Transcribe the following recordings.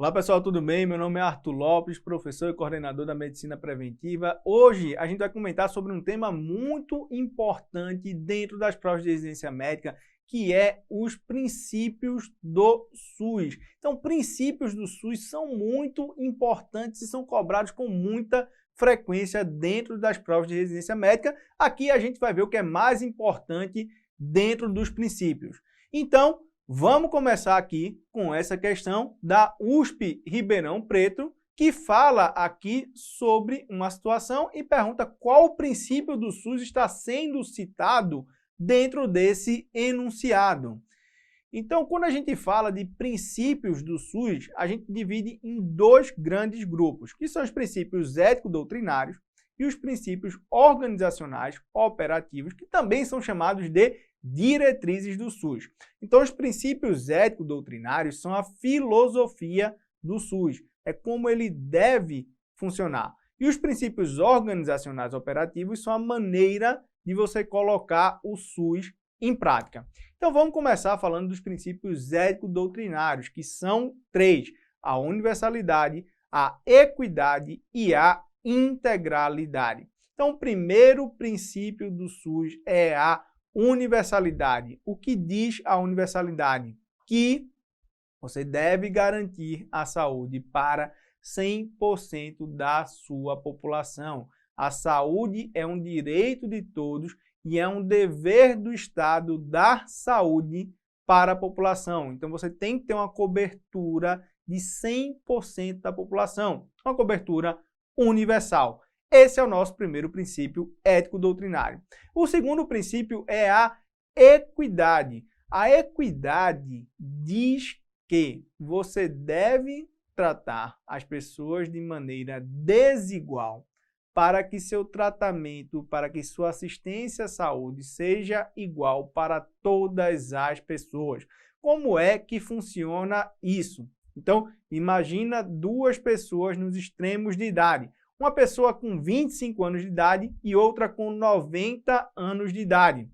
Olá pessoal, tudo bem? Meu nome é Arthur Lopes, professor e coordenador da Medicina Preventiva. Hoje a gente vai comentar sobre um tema muito importante dentro das provas de residência médica, que é os princípios do SUS. Então, princípios do SUS são muito importantes e são cobrados com muita frequência dentro das provas de residência médica. Aqui a gente vai ver o que é mais importante dentro dos princípios. Então, vamos começar aqui com essa questão da USP Ribeirão Preto, que fala aqui sobre uma situação e pergunta qual o princípio do SUS está sendo citado dentro desse enunciado. Então, quando a gente fala de princípios do SUS, a gente divide em dois grandes grupos, que são os princípios ético-doutrinários e os princípios organizacionais operativos, que também são chamados de diretrizes do SUS. Então, os princípios ético-doutrinários são a filosofia do SUS, é como ele deve funcionar. E os princípios organizacionais operativos são a maneira de você colocar o SUS em prática. Então, vamos começar falando dos princípios ético-doutrinários, que são três: a universalidade, a equidade e a integralidade. Então, o primeiro princípio do SUS é a universalidade. O que diz a universalidade? Que você deve garantir a saúde para 100% da sua população. A saúde é um direito de todos e é um dever do Estado dar saúde para a população. Então, você tem que ter uma cobertura de 100% da população, uma cobertura universal. Esse é o nosso primeiro princípio ético-doutrinário. O segundo princípio é a equidade. A equidade diz que você deve tratar as pessoas de maneira desigual para que seu tratamento, para que sua assistência à saúde seja igual para todas as pessoas. Como é que funciona isso? Então, imagina duas pessoas nos extremos de idade. Uma pessoa com 25 anos de idade e outra com 90 anos de idade.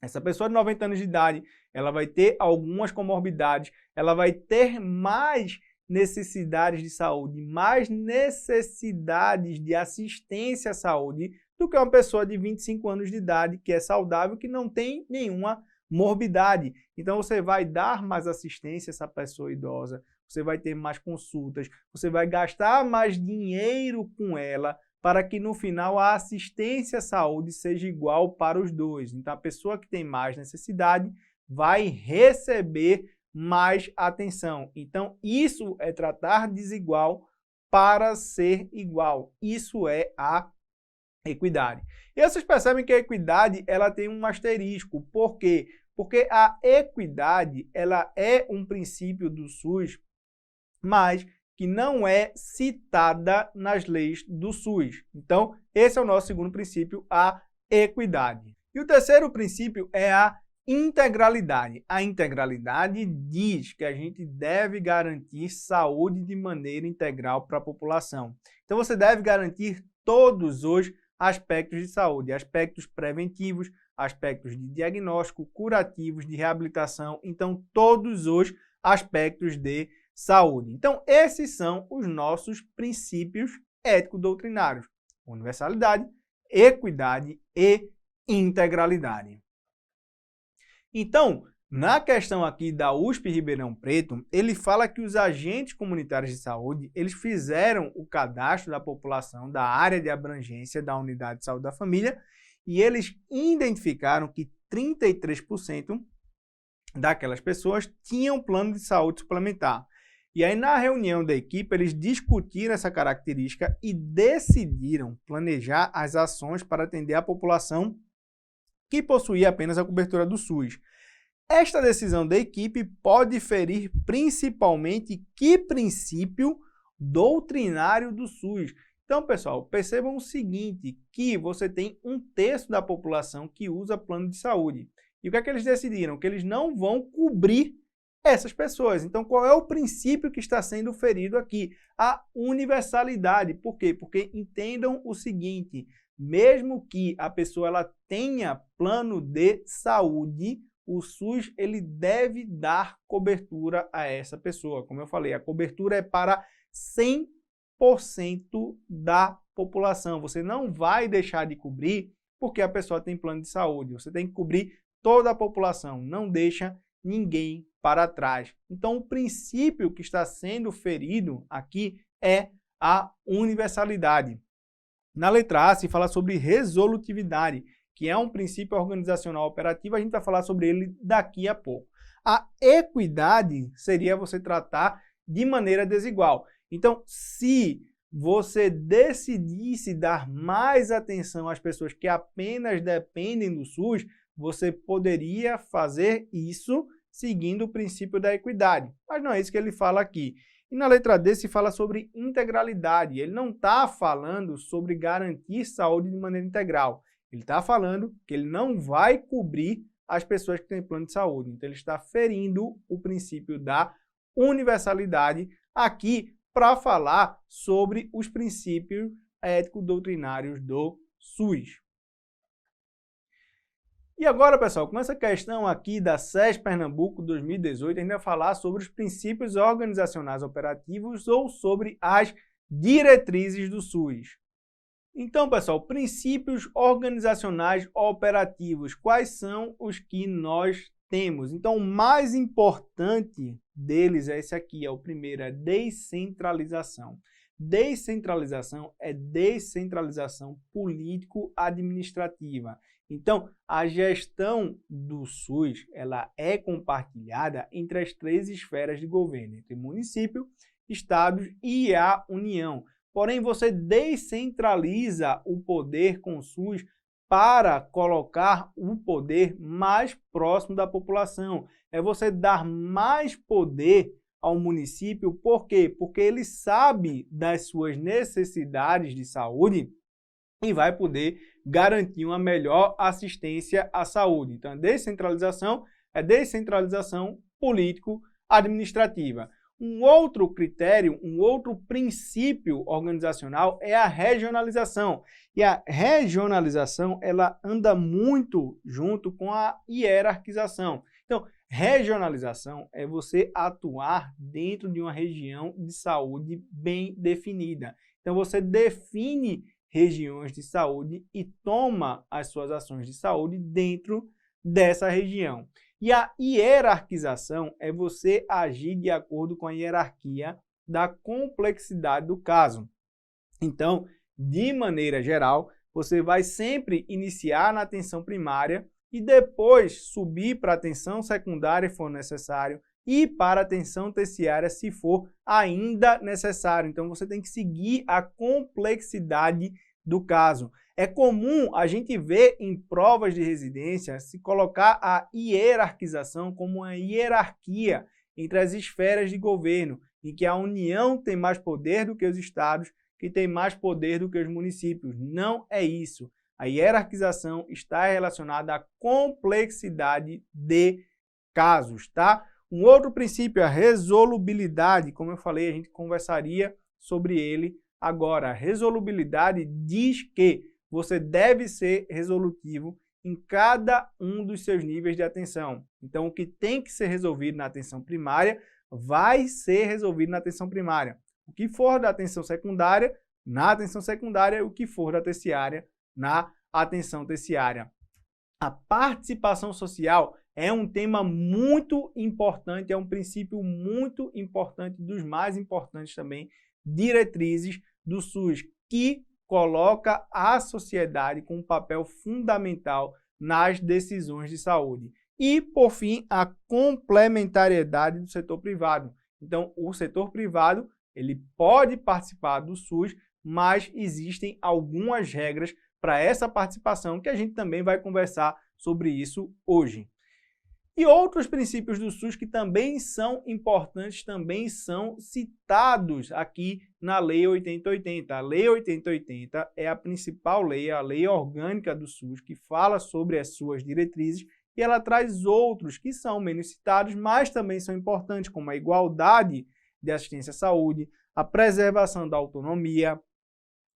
Essa pessoa de 90 anos de idade, ela vai ter algumas comorbidades, ela vai ter mais necessidades de saúde, mais necessidades de assistência à saúde do que uma pessoa de 25 anos de idade que é saudável, que não tem nenhuma morbidade. Então, você vai dar mais assistência a essa pessoa idosa, você vai ter mais consultas, você vai gastar mais dinheiro com ela para que no final a assistência à saúde seja igual para os dois. Então, a pessoa que tem mais necessidade vai receber mais atenção. Então, isso é tratar desigual para ser igual. Isso é a equidade. E vocês percebem que a equidade ela tem um asterisco. Por quê? Porque a equidade ela é um princípio do SUS, mas que não é citada nas leis do SUS. Então, esse é o nosso segundo princípio, a equidade. E o terceiro princípio é a integralidade. A integralidade diz que a gente deve garantir saúde de maneira integral para a população. Então, você deve garantir todos os aspectos de saúde, aspectos preventivos, aspectos de diagnóstico, curativos, de reabilitação, então todos os aspectos de saúde. Então, esses são os nossos princípios ético-doutrinários: universalidade, equidade e integralidade. Então, na questão aqui da USP Ribeirão Preto, ele fala que os agentes comunitários de saúde, eles fizeram o cadastro da população da área de abrangência da unidade de saúde da família e eles identificaram que 33% daquelas pessoas tinham plano de saúde suplementar. E aí, na reunião da equipe, eles discutiram essa característica e decidiram planejar as ações para atender a população que possuía apenas a cobertura do SUS. Esta decisão da equipe pode ferir principalmente que princípio doutrinário do SUS. Então, pessoal, percebam o seguinte, que você tem 1/3 da população que usa plano de saúde. E o que é que eles decidiram? Que eles não vão cobrir essas pessoas. Então, qual é o princípio que está sendo ferido aqui? A universalidade. Por quê? Porque entendam o seguinte: mesmo que a pessoa ela tenha plano de saúde, o SUS ele deve dar cobertura a essa pessoa. Como eu falei, a cobertura é para 100% da população. Você não vai deixar de cobrir porque a pessoa tem plano de saúde. Você tem que cobrir toda a população, não deixa ninguém para trás. Então, o princípio que está sendo ferido aqui é a universalidade. Na letra A se fala sobre resolutividade, que é um princípio organizacional operativo, a gente vai falar sobre ele daqui a pouco. A equidade seria você tratar de maneira desigual. Então, se você decidisse dar mais atenção às pessoas que apenas dependem do SUS, você poderia fazer isso seguindo o princípio da equidade. Mas não é isso que ele fala aqui. E na letra D se fala sobre integralidade. Ele não está falando sobre garantir saúde de maneira integral. Ele está falando que ele não vai cobrir as pessoas que têm plano de saúde. Então, ele está ferindo o princípio da universalidade aqui para falar sobre os princípios ético-doutrinários do SUS. E agora, pessoal, com essa questão aqui da SES Pernambuco 2018, a gente vai falar sobre os princípios organizacionais operativos ou sobre as diretrizes do SUS. Então, pessoal, princípios organizacionais operativos, quais são os que nós temos? Então, o mais importante deles é esse aqui, é o primeiro, é descentralização. Descentralização é descentralização político-administrativa. Então, a gestão do SUS ela é compartilhada entre as 3 esferas de governo, entre município, estados e a União. Porém, você descentraliza o poder com o SUS para colocar o poder mais próximo da população. É você dar mais poder ao município, por quê? Porque ele sabe das suas necessidades de saúde e vai poder garantir uma melhor assistência à saúde. Então, a descentralização é descentralização político-administrativa. Um outro critério, um outro princípio organizacional é a regionalização. E a regionalização, ela anda muito junto com a hierarquização. Então, regionalização é você atuar dentro de uma região de saúde bem definida. Então, você define regiões de saúde e toma as suas ações de saúde dentro dessa região. E a hierarquização é você agir de acordo com a hierarquia da complexidade do caso. Então, de maneira geral, você vai sempre iniciar na atenção primária e depois subir para a atenção secundária, se for necessário, e para a atenção terciária, se for ainda necessário. Então, você tem que seguir a complexidade do caso. É comum a gente ver em provas de residência se colocar a hierarquização como uma hierarquia entre as esferas de governo, em que a União tem mais poder do que os estados, que tem mais poder do que os municípios. Não é isso. A hierarquização está relacionada à complexidade de casos, tá? Um outro princípio é a resolubilidade. Como eu falei, a gente conversaria sobre ele agora. A resolubilidade diz que você deve ser resolutivo em cada um dos seus níveis de atenção. Então, o que tem que ser resolvido na atenção primária vai ser resolvido na atenção primária. O que for da atenção secundária, na atenção secundária, o que for da terciária, na atenção terciária. A participação social é um tema muito importante, é um princípio muito importante, dos mais importantes também, diretrizes do SUS, que coloca a sociedade com um papel fundamental nas decisões de saúde. E, por fim, a complementariedade do setor privado. Então, o setor privado ele pode participar do SUS, mas existem algumas regras para essa participação que a gente também vai conversar sobre isso hoje. E outros princípios do SUS que também são importantes, também são citados aqui na Lei 8080. A Lei 8080 é a principal lei, a lei orgânica do SUS, que fala sobre as suas diretrizes, e ela traz outros que são menos citados, mas também são importantes, como a igualdade de assistência à saúde, a preservação da autonomia,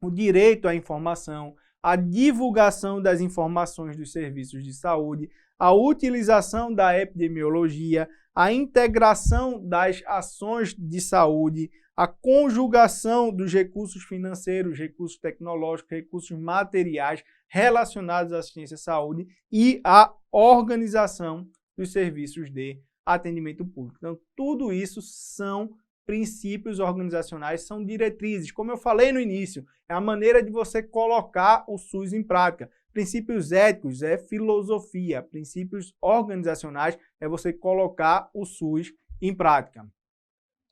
o direito à informação, a divulgação das informações dos serviços de saúde, a utilização da epidemiologia, a integração das ações de saúde, a conjugação dos recursos financeiros, recursos tecnológicos, recursos materiais relacionados à assistência à saúde e a organização dos serviços de atendimento público. Então, tudo isso são princípios organizacionais, são diretrizes. Como eu falei no início, é a maneira de você colocar o SUS em prática. Princípios éticos é filosofia, princípios organizacionais é você colocar o SUS em prática.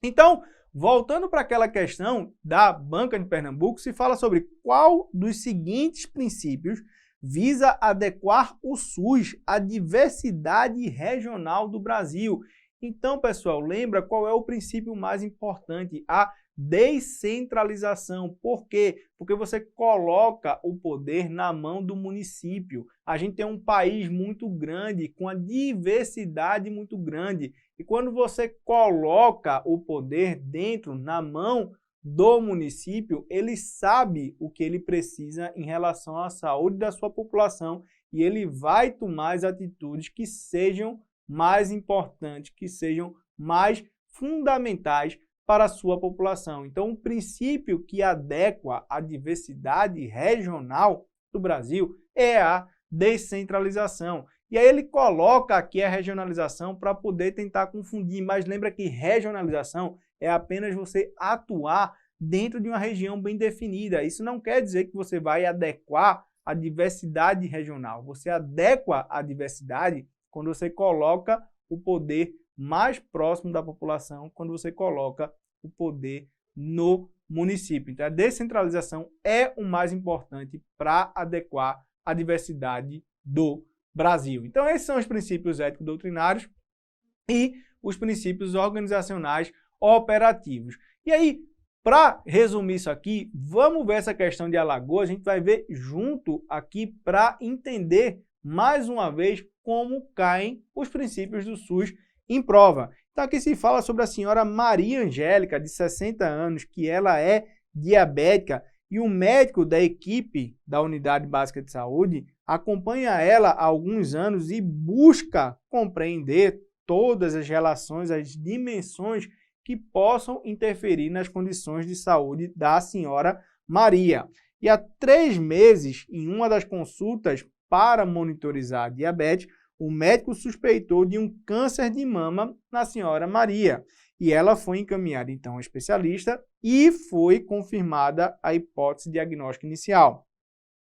Então, voltando para aquela questão da Banca de Pernambuco, se fala sobre qual dos seguintes princípios visa adequar o SUS à diversidade regional do Brasil. Então, pessoal, lembra qual é o princípio mais importante? A descentralização. Por quê? Porque você coloca o poder na mão do município. A gente tem um país muito grande, com a diversidade muito grande. E quando você coloca o poder na mão do município, ele sabe o que ele precisa em relação à saúde da sua população e ele vai tomar as atitudes que sejam mais importantes, que sejam mais fundamentais para a sua população. Então, um princípio que adequa a diversidade regional do Brasil é a descentralização. E aí ele coloca aqui a regionalização para poder tentar confundir, mas lembra que regionalização é apenas você atuar dentro de uma região bem definida. Isso não quer dizer que você vai adequar a diversidade regional. Você adequa a diversidade quando você coloca o poder mais próximo da população, quando você coloca o poder no município. Então, a descentralização é o mais importante para adequar a diversidade do Brasil. Então, esses são os princípios ético-doutrinários e os princípios organizacionais operativos. E aí, para resumir isso aqui, vamos ver essa questão de Alagoas, a gente vai ver junto aqui para entender mais uma vez como caem os princípios do SUS em prova. Então aqui se fala sobre a senhora Maria Angélica, de 60 anos, que ela é diabética e o médico da equipe da Unidade Básica de Saúde acompanha ela há alguns anos e busca compreender todas as relações, as dimensões que possam interferir nas condições de saúde da senhora Maria. E há 3 meses, em uma das consultas para monitorizar a diabetes, o médico suspeitou de um câncer de mama na senhora Maria. E ela foi encaminhada, então, ao especialista e foi confirmada a hipótese diagnóstica inicial.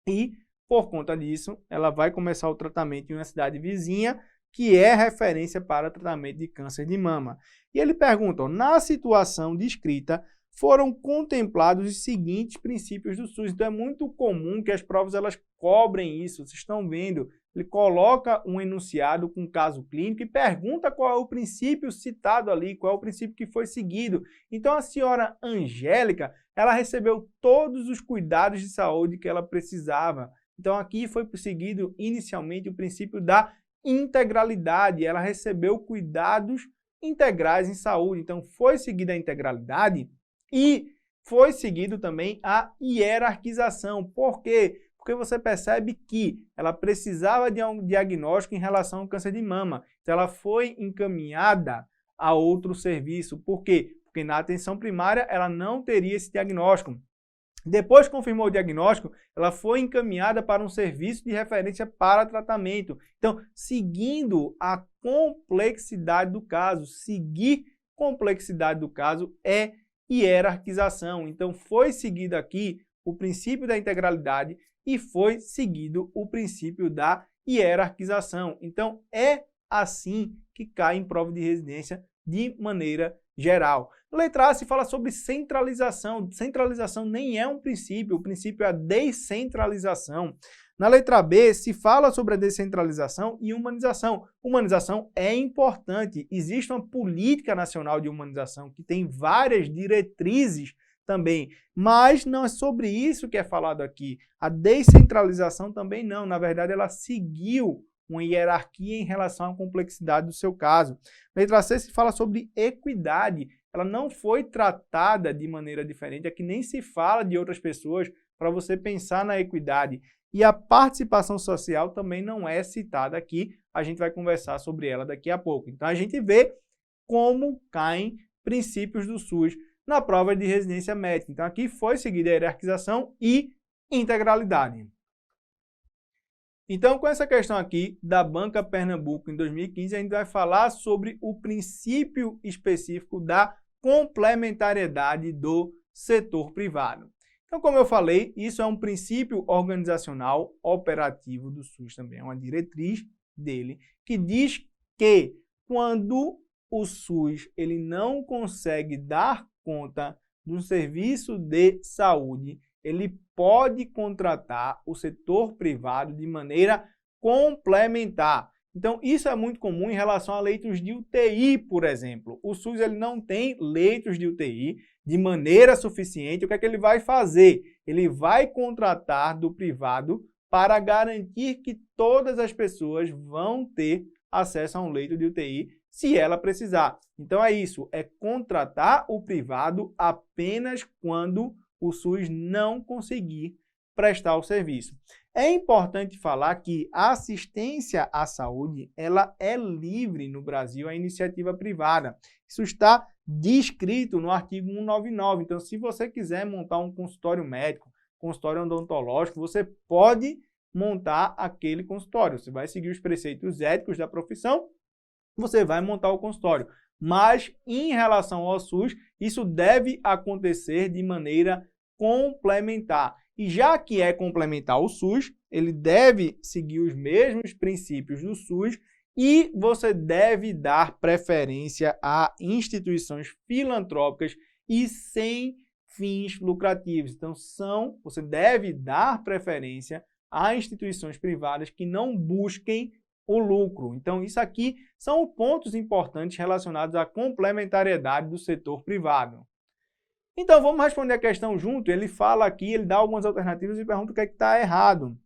E, por conta disso, ela vai começar o tratamento em uma cidade vizinha, que é referência para tratamento de câncer de mama. E ele pergunta, na situação descrita, foram contemplados os seguintes princípios do SUS. Então, é muito comum que as provas elas cobrem isso. Vocês estão vendo, ele coloca um enunciado com caso clínico e pergunta qual é o princípio citado ali, qual é o princípio que foi seguido. Então, a senhora Angélica, ela recebeu todos os cuidados de saúde que ela precisava. Então, aqui foi seguido inicialmente o princípio da integralidade. Ela recebeu cuidados integrais em saúde. Então, foi seguida a integralidade e foi seguido também a hierarquização. Por quê? Porque você percebe que ela precisava de um diagnóstico em relação ao câncer de mama. Então, ela foi encaminhada a outro serviço. Por quê? Porque na atenção primária ela não teria esse diagnóstico. Depois que confirmou o diagnóstico, ela foi encaminhada para um serviço de referência para tratamento. Então, seguindo a complexidade do caso, seguir complexidade do caso é hierarquização. Então, foi seguido aqui o princípio da integralidade e foi seguido o princípio da hierarquização. Então, é assim que cai em prova de residência de maneira geral. Na letra A se fala sobre centralização. Centralização nem é um princípio, o princípio é a descentralização. Na letra B se fala sobre a descentralização e humanização. Humanização é importante. Existe uma política nacional de humanização que tem várias diretrizes também, mas não é sobre isso que é falado aqui. A descentralização também não. Na verdade, ela seguiu uma hierarquia em relação à complexidade do seu caso. Na letra C se fala sobre equidade. Ela não foi tratada de maneira diferente. Aqui nem se fala de outras pessoas para você pensar na equidade. E a participação social também não é citada aqui, a gente vai conversar sobre ela daqui a pouco. Então, a gente vê como caem princípios do SUS na prova de residência médica. Então, aqui foi seguida a hierarquização e integralidade. Então, com essa questão aqui da Banca Pernambuco em 2015, a gente vai falar sobre o princípio específico da complementariedade do setor privado. Então, como eu falei, isso é um princípio organizacional operativo do SUS também, é uma diretriz dele, que diz que quando o SUS ele não consegue dar conta de um serviço de saúde, ele pode contratar o setor privado de maneira complementar. Então, isso é muito comum em relação a leitos de UTI, por exemplo. O SUS ele não tem leitos de UTI de maneira suficiente. O que é que ele vai fazer? Ele vai contratar do privado para garantir que todas as pessoas vão ter acesso a um leito de UTI se ela precisar. Então, é isso, é contratar o privado apenas quando o SUS não conseguir prestar o serviço. É importante falar que a assistência à saúde ela é livre no Brasil, a iniciativa privada. Isso está descrito no artigo 199. Então, se você quiser montar um consultório médico, consultório odontológico, você pode montar aquele consultório. Você vai seguir os preceitos éticos da profissão, você vai montar o consultório. Mas, em relação ao SUS, isso deve acontecer de maneira complementar. E já que é complementar ao SUS, ele deve seguir os mesmos princípios do SUS e você deve dar preferência a instituições filantrópicas e sem fins lucrativos. Então, você deve dar preferência a instituições privadas que não busquem o lucro. Então, isso aqui são pontos importantes relacionados à complementariedade do setor privado. Então, vamos responder a questão junto. Ele fala aqui, ele dá algumas alternativas e pergunta o que é que está errado.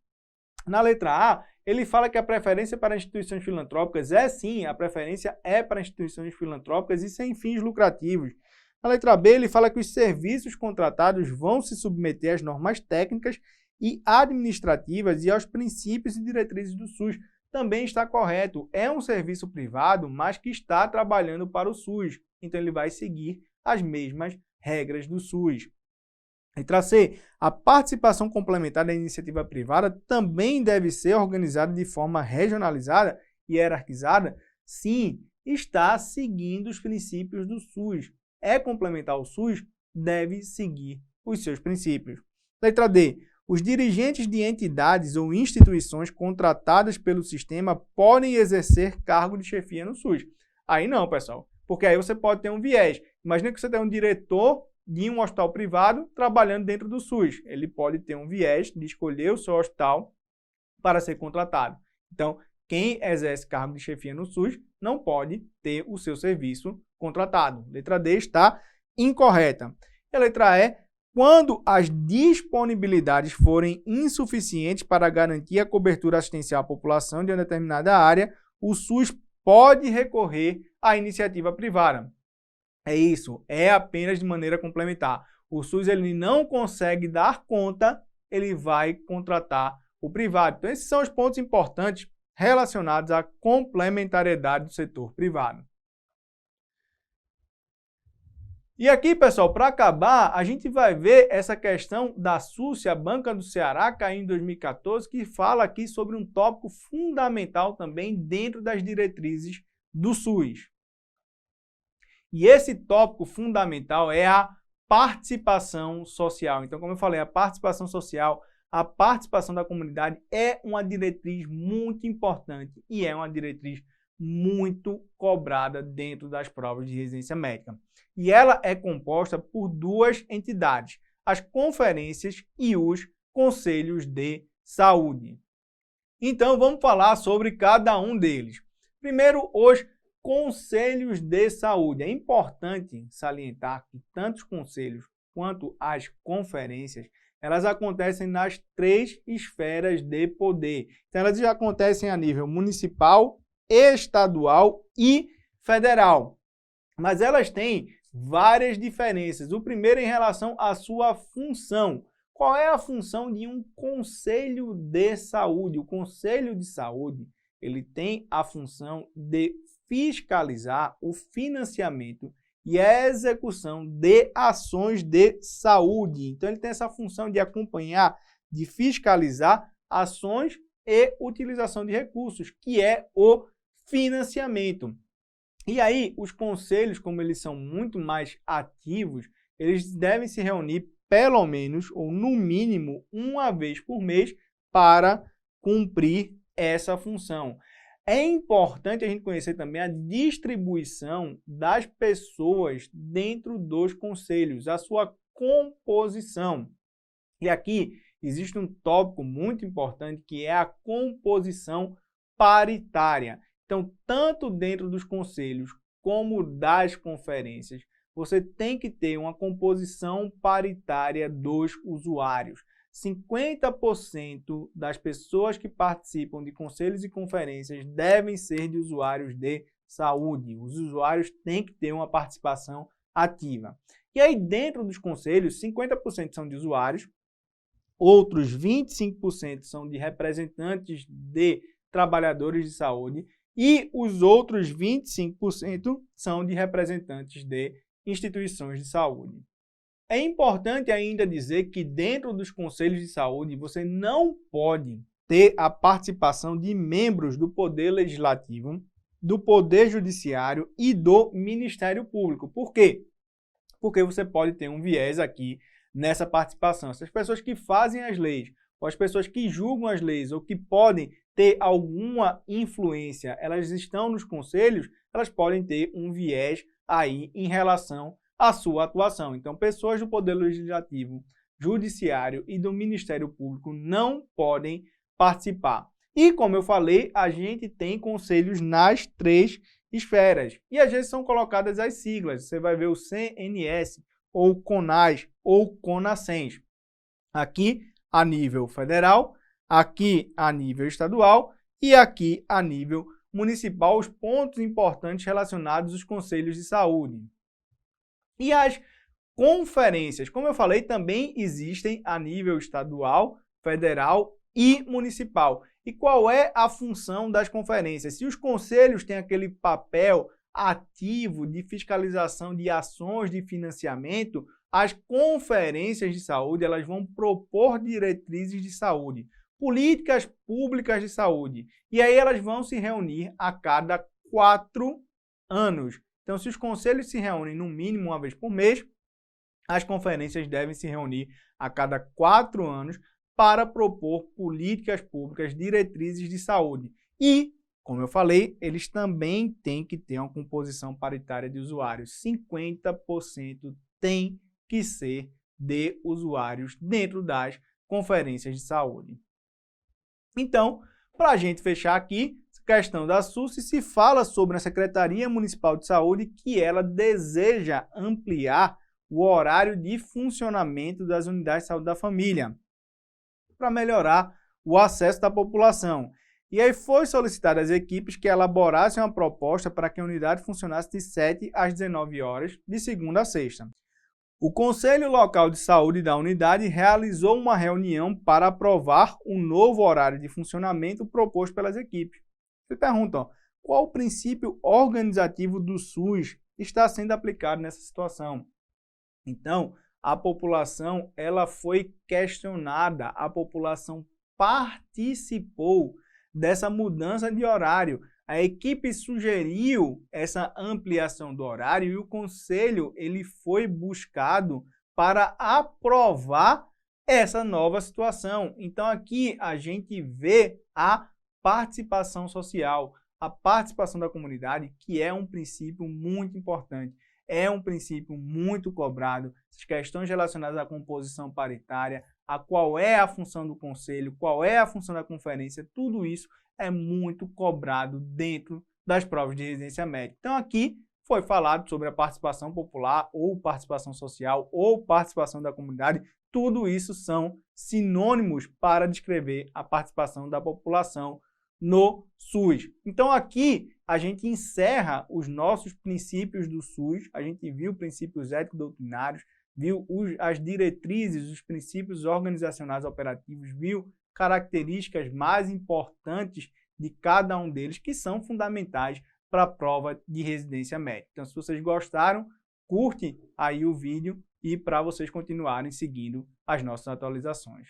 Na letra A, ele fala que a preferência para instituições filantrópicas é sim, a preferência é para instituições filantrópicas e sem fins lucrativos. Na letra B, ele fala que os serviços contratados vão se submeter às normas técnicas e administrativas e aos princípios e diretrizes do SUS. Também está correto, é um serviço privado, mas que está trabalhando para o SUS. Então, ele vai seguir as mesmas regras do SUS. Letra C. A participação complementar da iniciativa privada também deve ser organizada de forma regionalizada e hierarquizada? Sim, está seguindo os princípios do SUS. É complementar o SUS, deve seguir os seus princípios. Letra D. Os dirigentes de entidades ou instituições contratadas pelo sistema podem exercer cargo de chefia no SUS. Aí não, pessoal, porque aí você pode ter um viés. Imagina que você tem um diretor de um hospital privado trabalhando dentro do SUS. Ele pode ter um viés de escolher o seu hospital para ser contratado. Então, quem exerce cargo de chefia no SUS não pode ter o seu serviço contratado. Letra D está incorreta. E a letra E, quando as disponibilidades forem insuficientes para garantir a cobertura assistencial à população de uma determinada área, o SUS pode recorrer à iniciativa privada. É isso, é apenas de maneira complementar. O SUS ele não consegue dar conta, ele vai contratar o privado. Então, esses são os pontos importantes relacionados à complementariedade do setor privado. E aqui, pessoal, para acabar, a gente vai ver essa questão da SUSE, a Banca do Ceará, caiu em 2014, que fala aqui sobre um tópico fundamental também dentro das diretrizes do SUS. E esse tópico fundamental é a participação social. Então, como eu falei, a participação social, a participação da comunidade é uma diretriz muito importante e é uma diretriz muito cobrada dentro das provas de residência médica. E ela é composta por duas entidades, as conferências e os conselhos de saúde. Então, vamos falar sobre cada um deles. Primeiro, os conselhos de saúde. É importante salientar que tanto os conselhos quanto as conferências, elas acontecem nas 3 esferas de poder. Então, elas já acontecem a nível municipal, estadual e federal. Mas elas têm várias diferenças. O primeiro em relação à sua função. Qual é a função de um conselho de saúde? O conselho de saúde, ele tem a função de fiscalizar o financiamento e a execução de ações de saúde. Então, ele tem essa função de acompanhar, de fiscalizar ações e utilização de recursos, que é o financiamento. E aí, os conselhos, como eles são muito mais ativos, eles devem se reunir pelo menos, ou no mínimo, uma vez por mês para cumprir essa função. É importante a gente conhecer também a distribuição das pessoas dentro dos conselhos, a sua composição. E aqui existe um tópico muito importante que é a composição paritária. Então, tanto dentro dos conselhos como das conferências, você tem que ter uma composição paritária dos usuários. 50% das pessoas que participam de conselhos e conferências devem ser de usuários de saúde. Os usuários têm que ter uma participação ativa. E aí, dentro dos conselhos, 50% são de usuários, outros 25% são de representantes de trabalhadores de saúde e os outros 25% são de representantes de instituições de saúde. É importante ainda dizer que dentro dos conselhos de saúde você não pode ter a participação de membros do Poder Legislativo, do Poder Judiciário e do Ministério Público. Por quê? Porque você pode ter um viés aqui nessa participação. Essas pessoas que fazem as leis, ou as pessoas que julgam as leis, ou que podem ter alguma influência, elas estão nos conselhos, elas podem ter um viés aí em relação à sua atuação. Então, pessoas do Poder Legislativo, Judiciário e do Ministério Público não podem participar. E, como eu falei, a gente tem conselhos nas 3 esferas. E às vezes são colocadas as siglas. Você vai ver o CNS, ou CONAS, ou CONASENS. Aqui a nível federal, aqui a nível estadual e aqui a nível municipal, os pontos importantes relacionados aos conselhos de saúde. E as conferências, como eu falei, também existem a nível estadual, federal e municipal. E qual é a função das conferências? Se os conselhos têm aquele papel ativo de fiscalização de ações de financiamento, as conferências de saúde elas vão propor diretrizes de saúde, políticas públicas de saúde. E aí elas vão se reunir a cada 4 anos. Então, se os conselhos se reúnem no mínimo uma vez por mês, as conferências devem se reunir a cada 4 anos para propor políticas públicas, diretrizes de saúde. E, como eu falei, eles também têm que ter uma composição paritária de usuários. 50% tem que ser de usuários dentro das conferências de saúde. Então, para a gente fechar aqui, questão da SUS, se fala sobre a Secretaria Municipal de Saúde que ela deseja ampliar o horário de funcionamento das unidades de saúde da família para melhorar o acesso da população. E aí foi solicitado às equipes que elaborassem uma proposta para que a unidade funcionasse de 7 às 19 horas, de segunda a sexta. O Conselho Local de Saúde da unidade realizou uma reunião para aprovar um novo horário de funcionamento proposto pelas equipes. Você pergunta, qual o princípio organizativo do SUS está sendo aplicado nessa situação? Então, a população ela foi questionada, a população participou dessa mudança de horário. A equipe sugeriu essa ampliação do horário e o conselho ele foi buscado para aprovar essa nova situação. Então, aqui a gente vê a participação social, a participação da comunidade, que é um princípio muito importante, é um princípio muito cobrado. As questões relacionadas à composição paritária, a qual é a função do conselho, qual é a função da conferência, tudo isso é muito cobrado dentro das provas de residência médica. Então aqui foi falado sobre a participação popular, ou participação social, ou participação da comunidade. Tudo isso são sinônimos para descrever a participação da população no SUS. Então aqui a gente encerra os nossos princípios do SUS, a gente viu princípios ético-doutrinários, viu as diretrizes, os princípios organizacionais operativos, viu características mais importantes de cada um deles que são fundamentais para a prova de residência médica. Então, se vocês gostaram, curte aí o vídeo e para vocês continuarem seguindo as nossas atualizações.